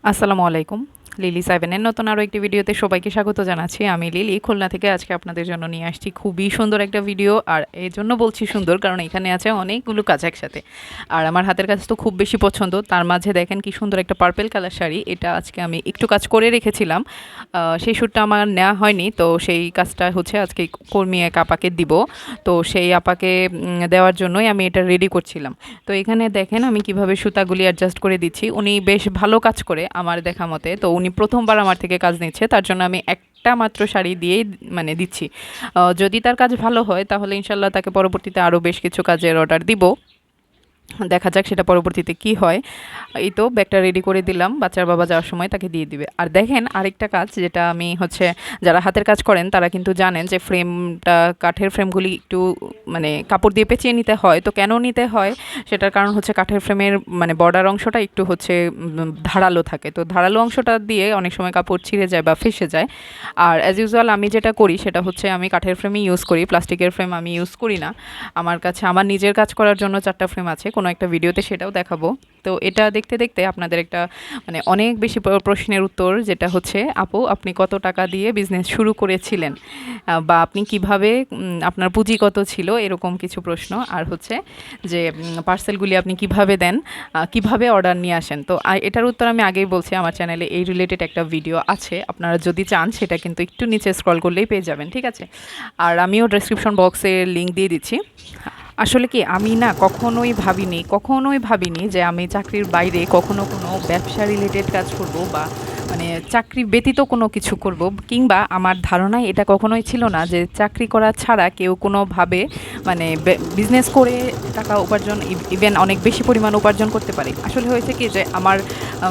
আসসালামু আলাইকুম। লিলি সাইবেনের নতুন আরও একটি ভিডিওতে সবাইকে স্বাগত জানাচ্ছি। আমি লিলি খুলনা থেকে আজকে আপনাদের জন্য নিয়ে আসছি খুবই সুন্দর একটা ভিডিও। আর এই জন্য বলছি সুন্দর কারণ এখানে আছে অনেকগুলো কাজ একসাথে। আর আমার হাতের কাজ তো খুব বেশি পছন্দ। তার মাঝে দেখেন কি সুন্দর একটা পার্পেল কালার শাড়ি। এটা আজকে আমি একটু কাজ করে রেখেছিলাম। সেই শ্যুটটা আমার নেওয়া হয়নি, তো সেই কাজটা হচ্ছে আজকে কর্মী এক আপাকে দিব। তো সেই আপাকে দেওয়ার জন্যই আমি এটা রেডি করছিলাম। তো এখানে দেখেন আমি কিভাবে সুতাগুলি অ্যাডজাস্ট করে দিচ্ছি। উনি বেশ ভালো কাজ করে আমার দেখা মতে। তো উনি প্রথমবার আমার থেকে কাজ নিচ্ছে, তার জন্য আমি একটা মাত্র শাড়ি দিয়েই মানে দিচ্ছি। যদি তার কাজ ভালো হয় তাহলে ইনশাল্লাহ তাকে পরবর্তীতে আরও বেশ কিছু কাজের অর্ডার দিব। দেখা যাক সেটা পরবর্তীতে কি হয়। এই তো ব্যাগটা রেডি করে দিলাম, বাচ্চার বাবা যাওয়ার সময় তাকে দিয়ে দিবে। আর দেখেন আরেকটা কাজ যেটা আমি হচ্ছে, যারা হাতের কাজ করেন তারা কিন্তু জানেন যে ফ্রেমটা, কাঠের ফ্রেমগুলি একটু মানে কাপড় দিয়ে পেঁচিয়ে নিতে হয়। তো কেন নিতে হয় সেটার কারণ হচ্ছে কাঠের ফ্রেমের মানে বর্ডার অংশটা একটু হচ্ছে ধারালো থাকে। তো ধারালো অংশটা দিয়ে অনেক সময় কাপড় ছিঁড়ে যায় বা ফেঁসে যায়। আর অ্যাজ ইউজুয়াল আমি যেটা করি সেটা হচ্ছে আমি কাঠের ফ্রেমই ইউজ করি, প্লাস্টিকের ফ্রেম আমি ইউজ করি না। আমার কাছে আমার নিজের কাজ করার জন্য 4টা ফ্রেম আছে, কোনো একটা ভিডিওতে সেটাও দেখাবো। তো এটা দেখতে দেখতে আপনাদের একটা মানে অনেক বেশি প্রশ্নের উত্তর, যেটা হচ্ছে আপু আপনি কত টাকা দিয়ে বিজনেস শুরু করেছিলেন, বা আপনি কিভাবে আপনার পুঁজি কত ছিল, এরকম কিছু প্রশ্ন। আর হচ্ছে যে পার্সেলগুলি আপনি কিভাবে দেন, কিভাবে অর্ডার নিয়ে আসেন। তো এটার উত্তর আমি আগেই বলছি, আমার চ্যানেলে এই রিলেটেড একটা ভিডিও আছে, আপনারা যদি চান সেটা কিন্তু একটু নিচে স্ক্রল করলেই পেয়ে যাবেন, ঠিক আছে। আর আমিও ডেসক্রিপশন বক্সে লিঙ্ক দিয়ে দিচ্ছি। আসলে কি আমি না কখনোই ভাবিনি যে আমি চাকরির বাইরে কখনো কোনো ব্যবসা রিলেটেড কাজ করব, বা মানে চাকরি ব্যতীত কোনো কিছু করব। কিংবা আমার ধারণায় এটা কখনোই ছিল না যে চাকরি করা ছাড়া কেউ কোনোভাবে মানে বিজনেস করে টাকা উপার্জন, ইভেন অনেক বেশি পরিমাণ উপার্জন করতে পারে। আসলে হয়েছে কি যে আমার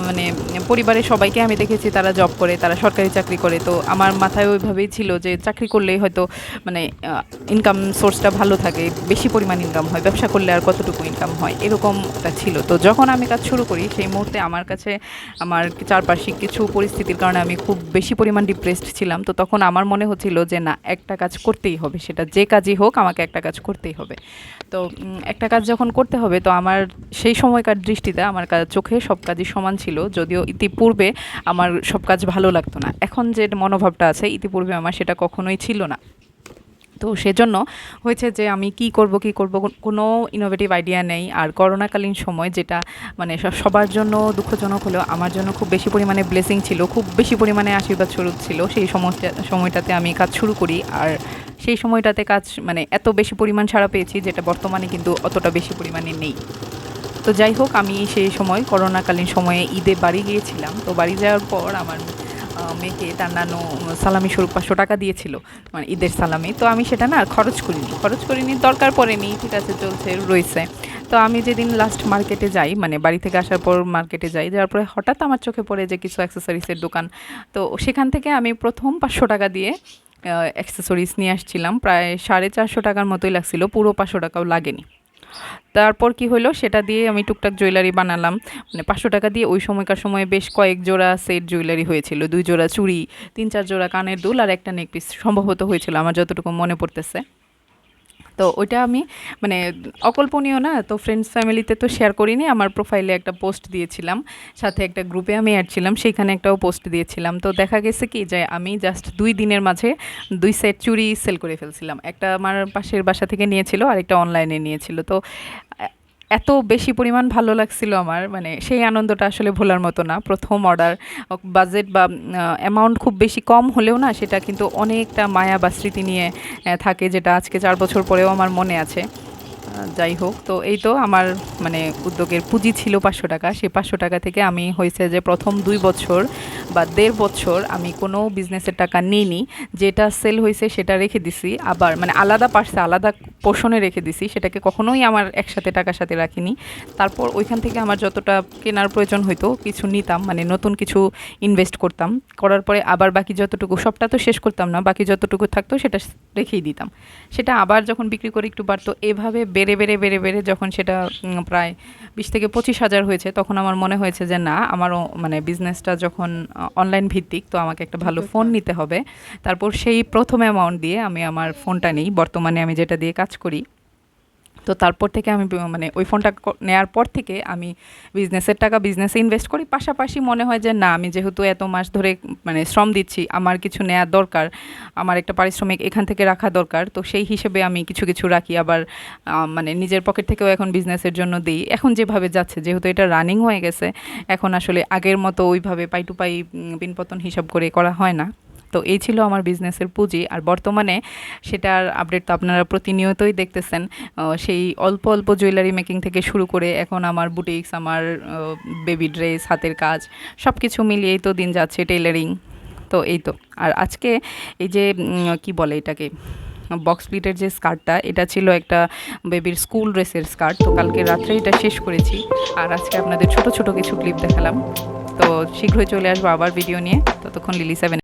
মানে পরিবারের সবাইকে আমি দেখেছি তারা জব করে, তারা সরকারি চাকরি করে। তো আমার মাথায় ওইভাবেই ছিল যে চাকরি করলেই হয়তো মানে ইনকাম সোর্সটা ভালো থাকে, বেশি পরিমাণ ইনকাম হয়, ব্যবসা করলে আর কতটুকু ইনকাম হয়, এরকমটা ছিল। তো যখন আমি কাজ শুরু করি সেই মুহূর্তে আমার কাছে আমার চারপাশিক কিছু পরিস্থিতির কারণে আমি খুব বেশি পরিমাণ ডিপ্রেসড ছিলাম। তো তখন আমার মনে হচ্ছিল যে না, একটা কাজ করতেই হবে, সেটা যে কাজই হোক আমাকে একটা কাজ করতেই হবে। তো একটা কাজ যখন করতে হবে, তো আমার সেই সময়কার দৃষ্টিতে আমার চোখে সব কাজই সমান ছিল। যদিও ইতিপূর্বে আমার সব কাজ ভালো লাগতো না, এখন যে মনোভাবটা আছে ইতিপূর্বে আমার সেটা কখনোই ছিল না। তো সেজন্য হয়েছে যে আমি কি করব কোনো ইনোভেটিভ আইডিয়া নেই। আর করোনাকালীন সময় যেটা মানে সবার জন্য দুঃখজনক হলেও আমার জন্য খুব বেশি পরিমাণে ব্লেসিং ছিল, খুব বেশি পরিমাণে আশীর্বাদ স্বরূপ ছিল। সেই সময়টাতে আমি কাজ শুরু করি। আর সেই সময়টাতে কাজ মানে এত বেশি পরিমাণ ছাড়া পেয়েছি, যেটা বর্তমানে কিন্তু অতটা বেশি পরিমাণে নেই। তো যাই হোক, আমি সেই সময় করোনাকালীন সময়ে ঈদে বাড়ি গিয়েছিলাম। তো বাড়ি যাওয়ার পর আমার মেয়েকে তার নানু সালামি স্বরূপ 500 টাকা দিয়েছিল, মানে ঈদের সালামি। তো আমি সেটা না খরচ করিনি, দরকার পড়েনি, ঠিক আছে, চলছে রয়েছে। তো আমি যেদিন লাস্ট মার্কেটে যাই, মানে বাড়ি থেকে আসার পর মার্কেটে যাই, যাওয়ার পরে হঠাৎ আমার চোখে পড়ে যে কিছু অ্যাক্সেসরিজের দোকান। তো সেখান থেকে আমি প্রথম 500 টাকা দিয়ে অ্যাক্সেসরিজ নিয়ে আসছিলাম। প্রায় 450 টাকার মতোই লাগছিল, পুরো 500 টাকাও লাগেনি। তারপর কি হলো, সেটা দিয়ে আমি টুকটাক জুয়েলারি বানালাম। মানে 500 টাকা দিয়ে ওই সময়কার সময়ে বেশ কয়েক জোড়া সেট জুয়েলারি হয়েছিল, 2 জোড়া চুড়ি, 3-4 জোড়া কানের দুল আর একটা নেকপিস সম্ভবত হয়েছিল, আমার যতটুকু মনে পড়তেছে। তো ওইটা আমি মানে অকল্পনীয় না, তো ফ্রেন্ডস ফ্যামিলিতে তো শেয়ার করিনি, আমার প্রোফাইলে একটা পোস্ট দিয়েছিলাম, সাথে একটা গ্রুপে আমি অ্যাড ছিলাম, সেইখানে একটাও পোস্ট দিয়েছিলাম। তো দেখা গেছে কি যে আমি জাস্ট 2 দিনের মাঝে 2 সেট চুড়ি সেল করে ফেলছিলাম। একটা আমার পাশের বাসা থেকে নিয়েছিল আর একটা অনলাইনে নিয়েছিল। তো এত বেশি পরিমাণ ভালো লাগছিল আমার, মানে সেই আনন্দটা আসলে ভোলার মতো না। প্রথম অর্ডার, বাজেট বা অ্যামাউন্ট খুব বেশি কম হলেও না, সেটা কিন্তু অনেকটা মায়া বা স্মৃতি নিয়ে থাকে, যেটা আজকে 4 বছর পরেও আমার মনে আছে। যাই হোক, তো এই তো আমার মানে উদ্যোগের পুঁজি ছিল 500 টাকা। সেই 500 টাকা থেকে আমি হয়েছে যে প্রথম 2 বছর বা 1.5 বছর আমি কোনো বিজনেসের টাকা নিইনি। যেটা সেল হয়েছে সেটা রেখে দিছি, আবার মানে আলাদা পার্সে আলাদা পোর্শনে রেখে দিছি, সেটাকে কখনোই আমার একসাথে টাকার সাথে রাখিনি। তারপর ওইখান থেকে আমার যতটা কেনার প্রয়োজন হইতো কিছু নিতাম, মানে নতুন কিছু ইনভেস্ট করতাম। করার পরে আবার বাকি যতটুকু, সবটা তো শেষ করতাম না, বাকি যতটুকু থাকতো সেটা রেখেই দিতাম। সেটা আবার যখন বিক্রি করে একটু বাড়তো, এভাবে বেড়ে যখন সেটা প্রায় 20 থেকে 25 হাজার হয়েছে, তখন আমার মনে হয়েছে যে না, আমারও মানে বিজনেসটা যখন অনলাইন ভিত্তিক, তো আমাকে একটা ভালো ফোন নিতে হবে। তারপর সেই প্রথম অ্যামাউন্ট দিয়ে আমি আমার ফোনটা নিই, বর্তমানে আমি যেটা দিয়ে কাজ করি। তো তারপর থেকে আমি মানে ওই ফোনটা নেওয়ার পর থেকে আমি বিজনেসের টাকা বিজনেসে ইনভেস্ট করি। পাশাপাশি মনে হয় যে না, আমি যেহেতু এত মাস ধরে মানে শ্রম দিচ্ছি, আমার কিছু নেওয়ার দরকার, আমার একটা পারিশ্রমিক এখান থেকে রাখা দরকার। তো সেই হিসেবে আমি কিছু কিছু রাখি, আবার মানে নিজের পকেট থেকেও এখন বিজনেসের জন্য দিই। এখন যেভাবে যাচ্ছে, যেহেতু এটা রানিং হয়ে গেছে, এখন আসলে আগের মতো ওইভাবে পাই টু পাই পিনপতন হিসাব করে করা হয় না। তো এই ছিল আমার বিজনেসের পুঁজি। আর বর্তমানে সেটার আপডেট তো আপনারা প্রতিনিয়তই দেখতেছেন। সেই অল্প অল্প জুয়েলারি মেকিং থেকে শুরু করে এখন আমার বুটিক্স, আমার বেবি ড্রেস, হাতের কাজ, সব কিছু মিলিয়েই তো দিন যাচ্ছে, টেলারিং। তো এই তো। আর আজকে এই যে কি বলে এটাকে, বক্স প্লিটের যে স্কার্টটা, এটা ছিল একটা বেবির স্কুল ড্রেসের স্কার্ট। তো কালকে রাত্রে এটা শেষ করেছি। আর আজকে আপনাদের ছোট ছোট কিছু ক্লিপ দেখালাম। তো শীঘ্রই চলে আসবো আবার ভিডিও নিয়ে। ততক্ষণ লিলি 7